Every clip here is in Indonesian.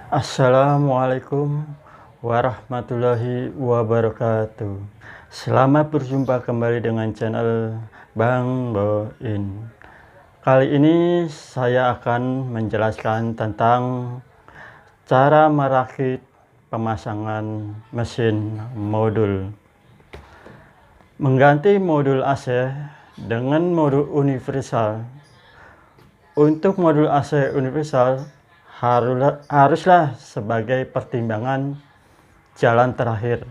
Assalamualaikum warahmatullahi wabarakatuh. Selamat berjumpa kembali dengan channel Bang Boin. Kali ini saya akan menjelaskan tentang cara merakit pemasangan mesin modul. Mengganti modul AC dengan modul universal. Untuk modul AC universal haruslah sebagai pertimbangan jalan terakhir.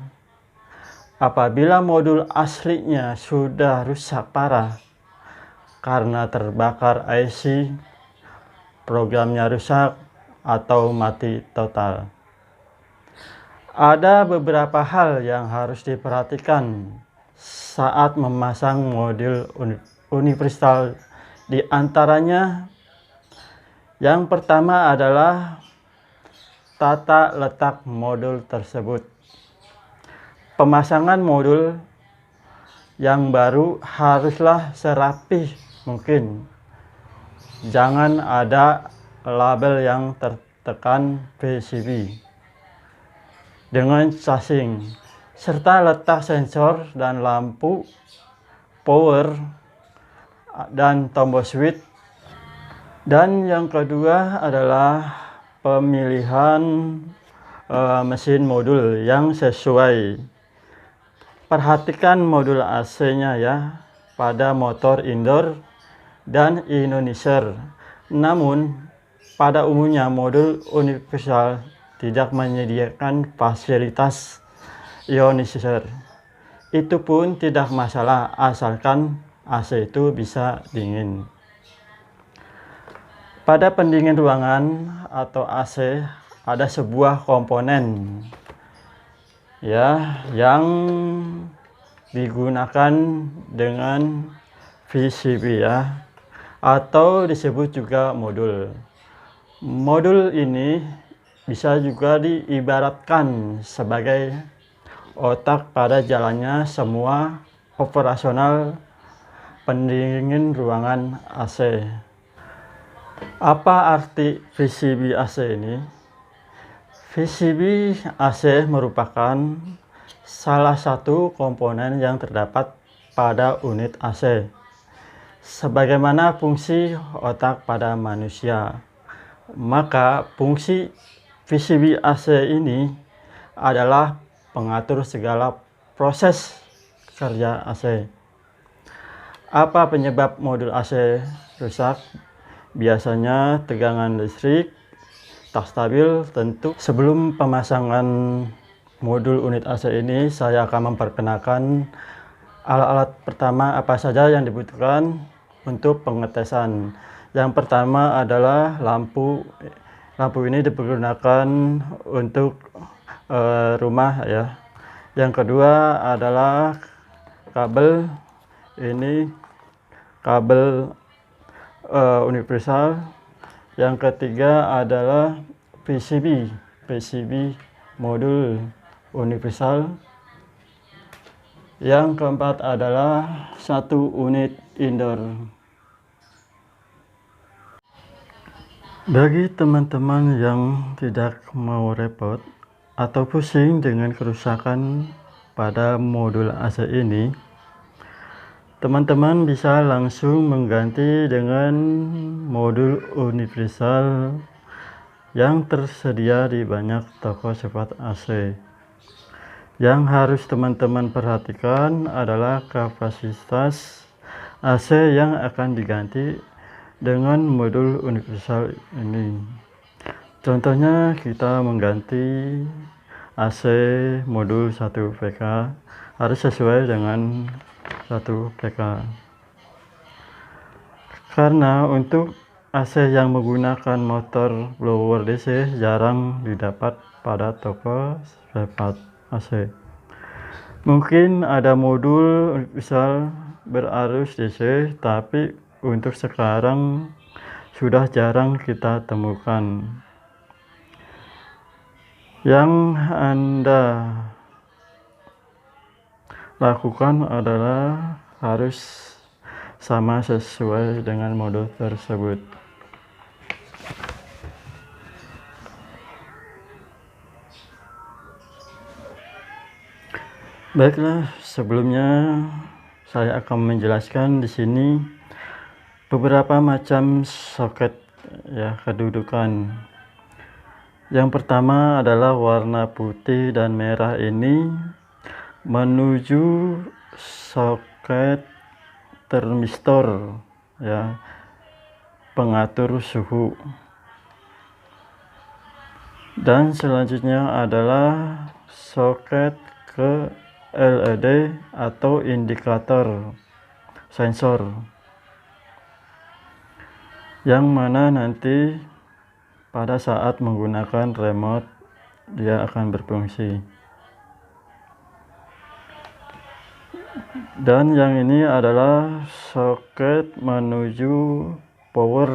Apabila modul aslinya sudah rusak parah karena terbakar IC, programnya rusak atau mati total. Ada beberapa hal yang harus diperhatikan saat memasang modul universal, di antaranya yang pertama adalah tata letak modul tersebut. Pemasangan modul yang baru haruslah serapih mungkin. Jangan ada label yang tertekan PCB dengan casing, serta letak sensor dan lampu, power, dan tombol switch. Dan yang kedua adalah pemilihan mesin modul yang sesuai. Perhatikan modul AC-nya ya, pada motor indoor dan ionizer. Namun pada umumnya modul universal tidak menyediakan fasilitas ionizer. Itu pun tidak masalah asalkan AC itu bisa dingin. Pada pendingin ruangan atau AC ada sebuah komponen ya yang digunakan dengan PCB ya, atau disebut juga modul. Modul ini bisa juga diibaratkan sebagai otak pada jalannya semua operasional pendingin ruangan AC. Apa arti PCB AC ini? PCB AC merupakan salah satu komponen yang terdapat pada unit AC. Sebagaimana fungsi otak pada manusia, maka fungsi PCB AC ini adalah pengatur segala proses kerja AC. Apa penyebab modul AC rusak? Biasanya tegangan listrik tak stabil. Tentu sebelum pemasangan modul unit AC ini, saya akan memperkenalkan alat-alat pertama apa saja yang dibutuhkan untuk pengetesan. Yang pertama adalah lampu. Lampu ini digunakan untuk rumah ya. Yang kedua adalah kabel. Ini kabel universal. Yang ketiga adalah PCB modul universal. Yang keempat adalah satu unit indoor. Bagi teman-teman yang tidak mau repot atau pusing dengan kerusakan pada modul AC ini, teman-teman bisa langsung mengganti dengan modul universal yang tersedia di banyak toko spot AC. Yang harus teman-teman perhatikan adalah kapasitas AC yang akan diganti dengan modul universal ini. Contohnya kita mengganti AC modul 1 PK harus sesuai dengan 1 PK. Karena untuk AC yang menggunakan motor blower DC jarang didapat pada toko spare AC. Mungkin ada modul universal berarus DC, tapi untuk sekarang sudah jarang kita temukan. Yang Anda lakukan adalah harus sama sesuai dengan modul tersebut. Baiklah, sebelumnya saya akan menjelaskan di sini beberapa macam soket ya kedudukan. Yang pertama adalah warna putih dan merah ini menuju soket termistor ya, pengatur suhu. Dan selanjutnya adalah soket ke LED atau indikator sensor, yang mana nanti pada saat menggunakan remote dia akan berfungsi. Dan yang ini adalah soket menuju power,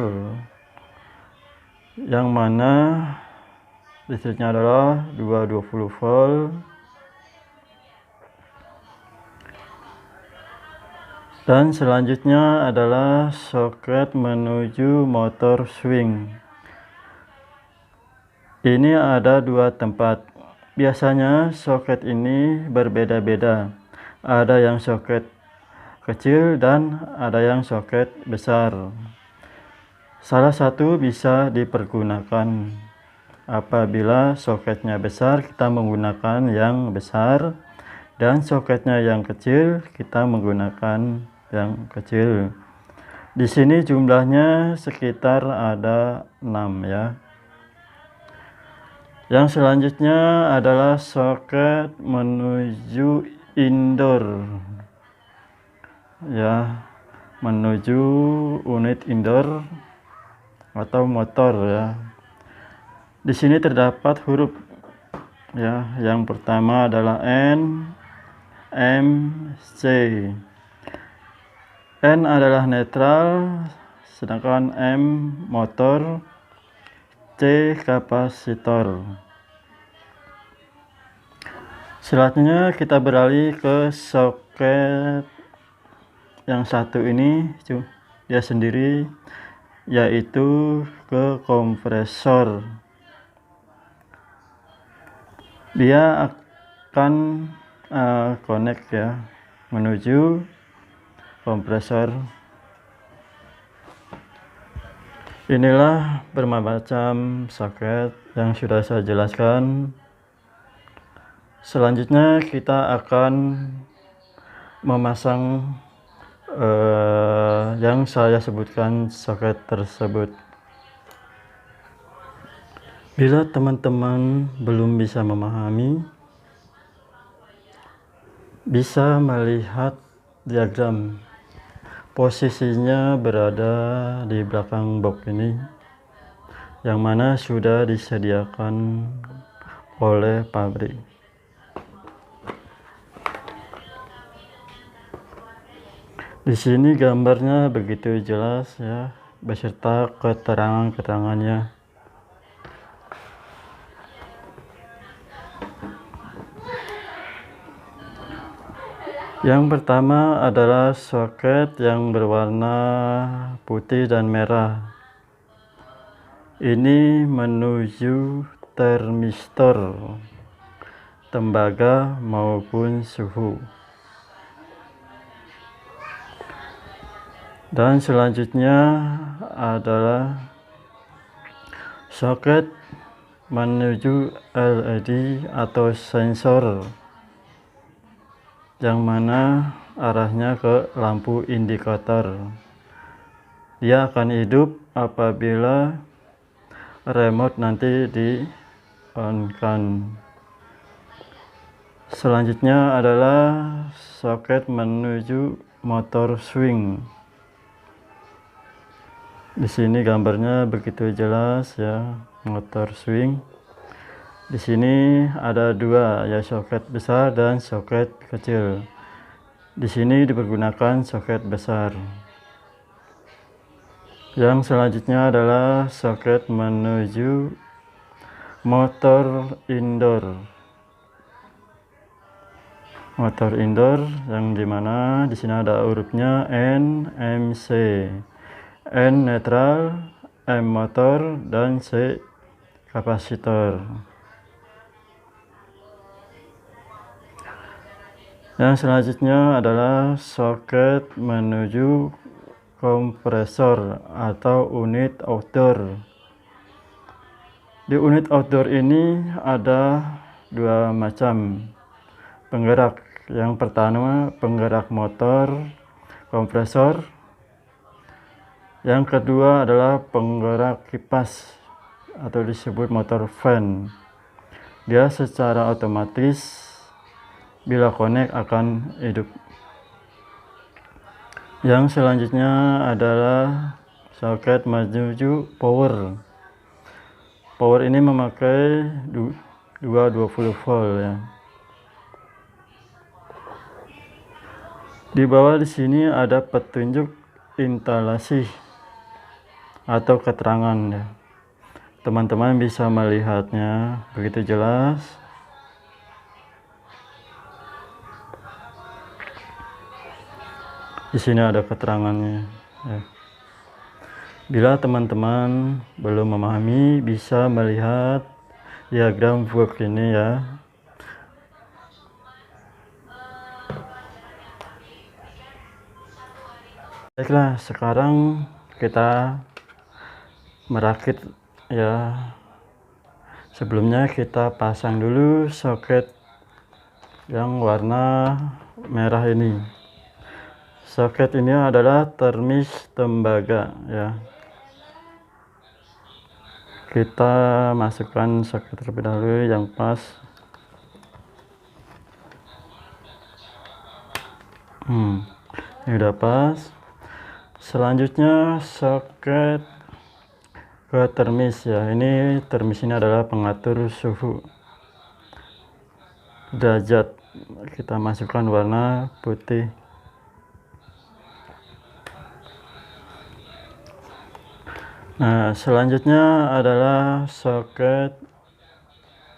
yang mana listriknya adalah 220 volt. Dan selanjutnya adalah soket menuju motor swing. Ini ada dua tempat. Biasanya soket ini berbeda-beda. Ada yang soket kecil dan ada yang soket besar. Salah satu bisa dipergunakan. Apabila soketnya besar, kita menggunakan yang besar, dan soketnya yang kecil, kita menggunakan yang kecil. Di sini jumlahnya sekitar ada 6 ya. Yang selanjutnya adalah soket menuju indoor ya, menuju unit indoor atau motor ya. Di sini terdapat huruf ya. Yang pertama adalah N, M, C. N adalah netral, sedangkan M motor, C kapasitor. Selanjutnya kita beralih ke soket yang satu ini, dia sendiri, yaitu ke kompresor. Dia akan connect ya, menuju kompresor. Inilah bermacam soket yang sudah saya jelaskan. Selanjutnya kita akan memasang yang saya sebutkan soket tersebut. Bila teman-teman belum bisa memahami, bisa melihat diagram. Posisinya berada di belakang box ini, yang mana sudah disediakan oleh pabrik. Di sini gambarnya begitu jelas ya, beserta keterangan-keterangannya. Yang pertama adalah soket yang berwarna putih dan merah. Ini menuju termistor, tembaga maupun suhu. Dan selanjutnya adalah soket menuju LED atau sensor, yang mana arahnya ke lampu indikator. Dia akan hidup apabila remote nanti di-on-kan. Selanjutnya adalah soket menuju motor swing. Di sini gambarnya begitu jelas ya, motor swing. Di sini ada dua ya, soket besar dan soket kecil. Di sini dipergunakan soket besar. Yang selanjutnya adalah soket menuju motor indoor. Motor indoor yang dimana di sini ada hurufnya N, M, C. N netral, M motor, dan C kapasitor. Yang selanjutnya adalah soket menuju kompresor atau unit outdoor. Di unit outdoor ini ada dua macam penggerak. Yang pertama penggerak motor kompresor, yang kedua adalah penggerak kipas atau disebut motor fan. Dia secara otomatis bila connect akan hidup. Yang selanjutnya adalah soket menuju power. Power ini memakai 220 volt ya. Di bawah di sini ada petunjuk instalasi atau keterangan ya. Teman-teman bisa melihatnya begitu jelas. Di sini ada keterangannya ya. Bila teman-teman belum memahami, bisa melihat diagram work ini ya. Baiklah, sekarang kita merakit ya. Sebelumnya kita pasang dulu soket yang warna merah ini. Soket ini adalah termis tembaga ya. Kita masukkan soket terlebih dahulu yang pas. Ini udah pas. Selanjutnya soket ke termis ya. Ini termis ini adalah pengatur suhu derajat. Kita masukkan warna putih. Nah, selanjutnya adalah soket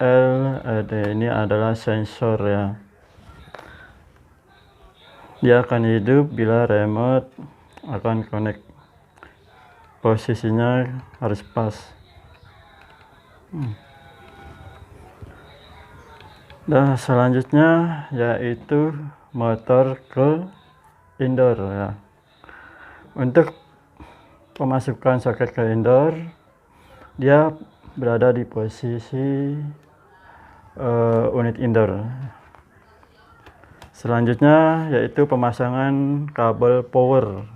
LED. Ini adalah sensor ya. Dia akan hidup bila remote akan connect. Posisinya harus pas. Nah, selanjutnya yaitu motor ke indoor ya. Untuk pemasukan soket ke indoor, dia berada di posisi unit indoor. Selanjutnya yaitu pemasangan kabel power.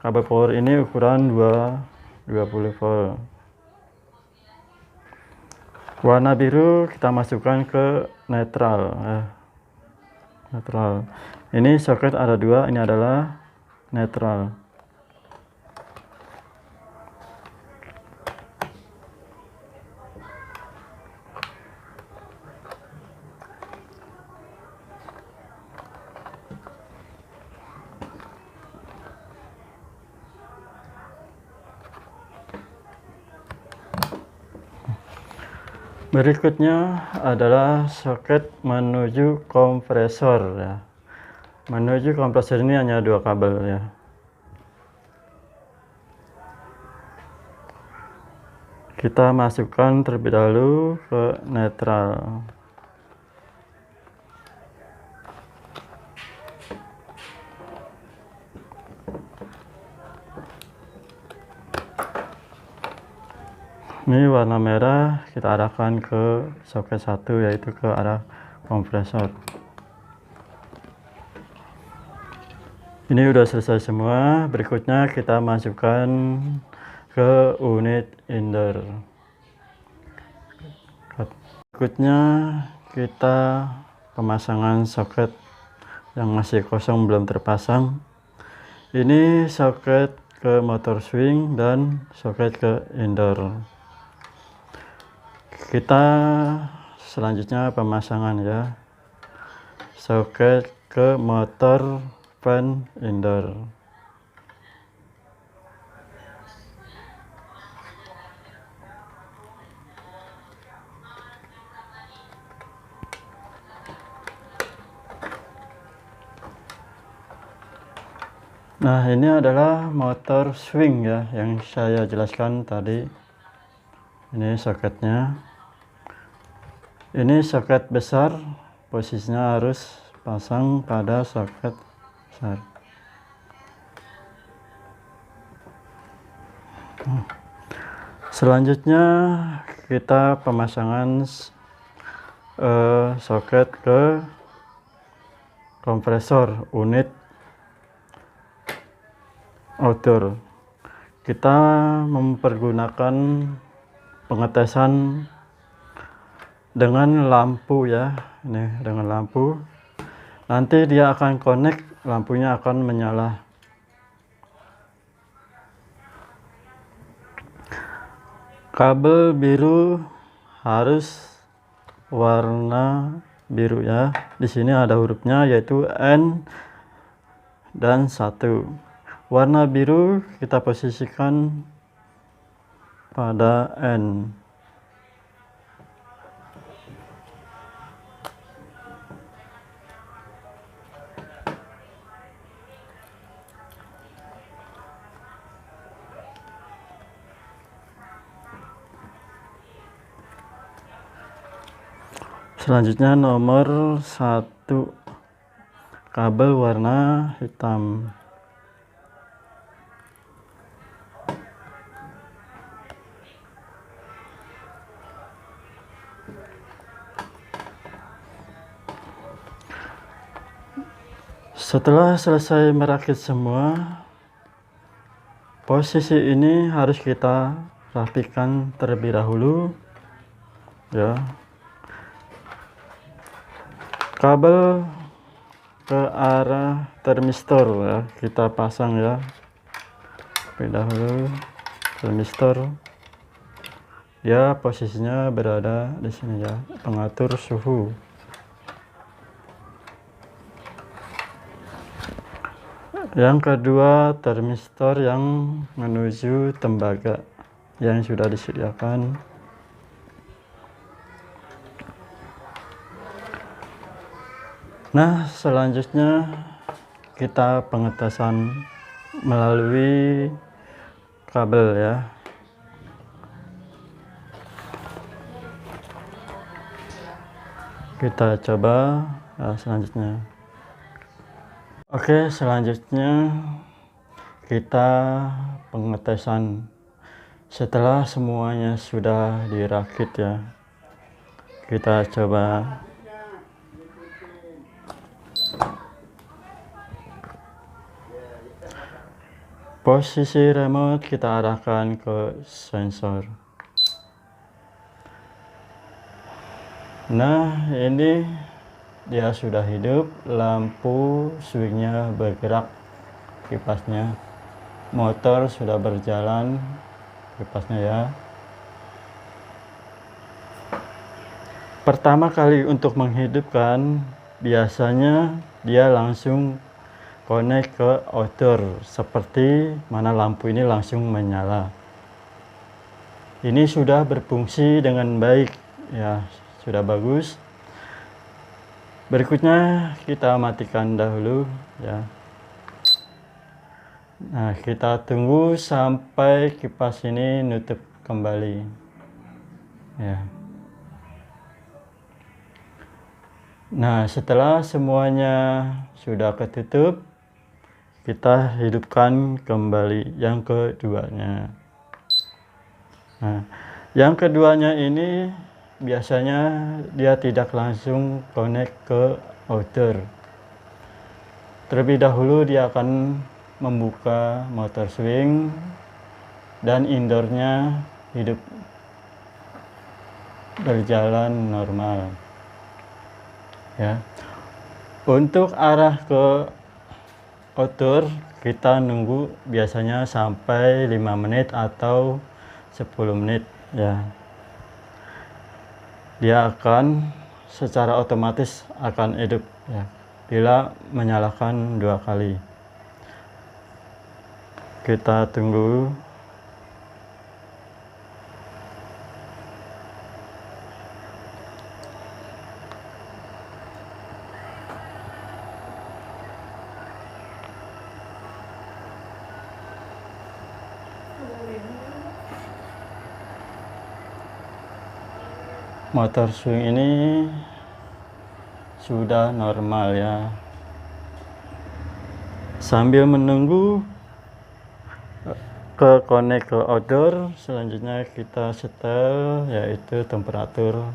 Kabel power ini ukuran 20 volt. Warna biru kita masukkan ke netral. Netral. Ini soket ada dua, ini adalah netral. Berikutnya adalah soket menuju kompresor ya. Menuju kompresor ini hanya dua kabel ya. Kita masukkan terlebih dahulu ke netral. Ini warna merah kita arahkan ke soket 1, yaitu ke arah kompresor. Ini udah selesai semua. Berikutnya kita masukkan ke unit indoor. Berikutnya kita pemasangan soket yang masih kosong belum terpasang. Ini soket ke motor swing dan soket ke indoor. Kita selanjutnya pemasangan ya, soket ke motor fan indoor. Nah, ini adalah motor swing ya, yang saya jelaskan tadi. Ini soketnya. Ini soket besar, posisinya harus pasang pada soket besar. Selanjutnya kita pemasangan soket ke kompresor unit outdoor. Kita mempergunakan pengetesan dengan lampu ya, ini dengan lampu. Nanti dia akan connect, lampunya akan menyala. Kabel biru harus warna biru ya. Di sini ada hurufnya yaitu N dan 1. Warna biru kita posisikan pada N. Selanjutnya nomor 1, kabel warna hitam. Setelah selesai merakit semua, posisi ini harus kita rapikan terlebih dahulu ya. Kabel ke arah termistor ya, kita pasang ya. Terlebih dahulu termistor, ya posisinya berada di sini ya, pengatur suhu. Yang kedua, termistor yang menuju tembaga yang sudah disediakan. Nah, selanjutnya kita pengetesan melalui kabel ya. Kita coba selanjutnya. Oke, selanjutnya kita pengetesan setelah semuanya sudah dirakit ya. Kita coba. Posisi remote kita arahkan ke sensor. Nah, ini dia sudah hidup, lampu swingnya bergerak, kipasnya, motor sudah berjalan, kipasnya ya. Pertama kali untuk menghidupkan, biasanya dia langsung connect ke outdoor, seperti mana lampu ini langsung menyala. Ini sudah berfungsi dengan baik ya, sudah bagus. Berikutnya kita matikan dahulu ya. Nah, kita tunggu sampai kipas ini nutup kembali ya. Nah, setelah semuanya sudah ketutup, kita hidupkan kembali yang keduanya. Nah, yang keduanya ini biasanya dia tidak langsung connect ke outdoor. Terlebih dahulu dia akan membuka motor swing dan indoornya hidup berjalan normal ya. Untuk arah ke outdoor kita nunggu biasanya sampai 5 menit atau 10 menit ya. Dia akan secara otomatis akan hidup ya bila menyalakan 2 kali. Kita tunggu. Motor swing ini sudah normal ya. Sambil menunggu connect ke outdoor, selanjutnya kita setel yaitu temperatur.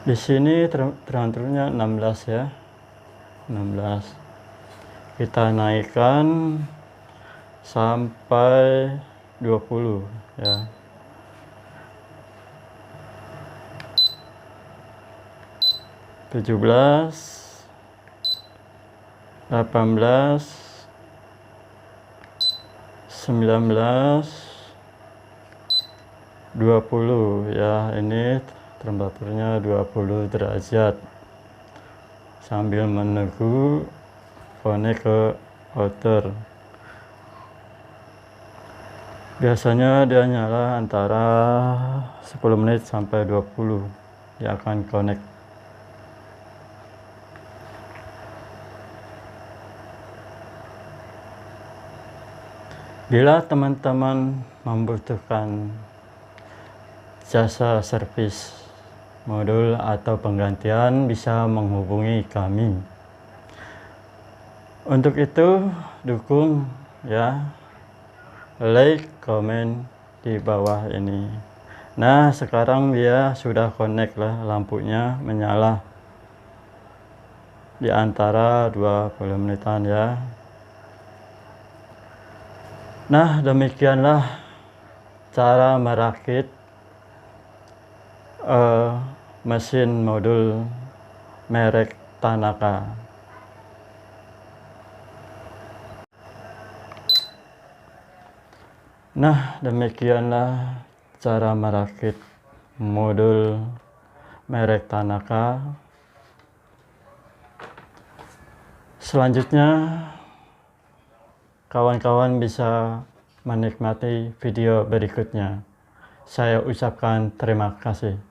Di sini temperaturnya 16 ya. 16. Kita naikkan sampai 20 ya. Tujuh belas, 18, 19, 20 ya. Ini temperaturnya 20 derajat. Sambil menunggu connect ke outer. Biasanya dia nyala antara 10 menit sampai 20 dia akan connect. Bila teman-teman membutuhkan jasa servis modul atau penggantian, bisa menghubungi kami. Untuk itu dukung ya, like, komen di bawah ini. Nah, sekarang dia sudah connect lah, lampunya menyala di antara 20 menitan ya. Nah, demikianlah cara merakit mesin modul merek Tanaka. Nah, demikianlah cara merakit modul merek Tanaka. Selanjutnya kawan-kawan bisa menikmati video berikutnya. Saya ucapkan terima kasih.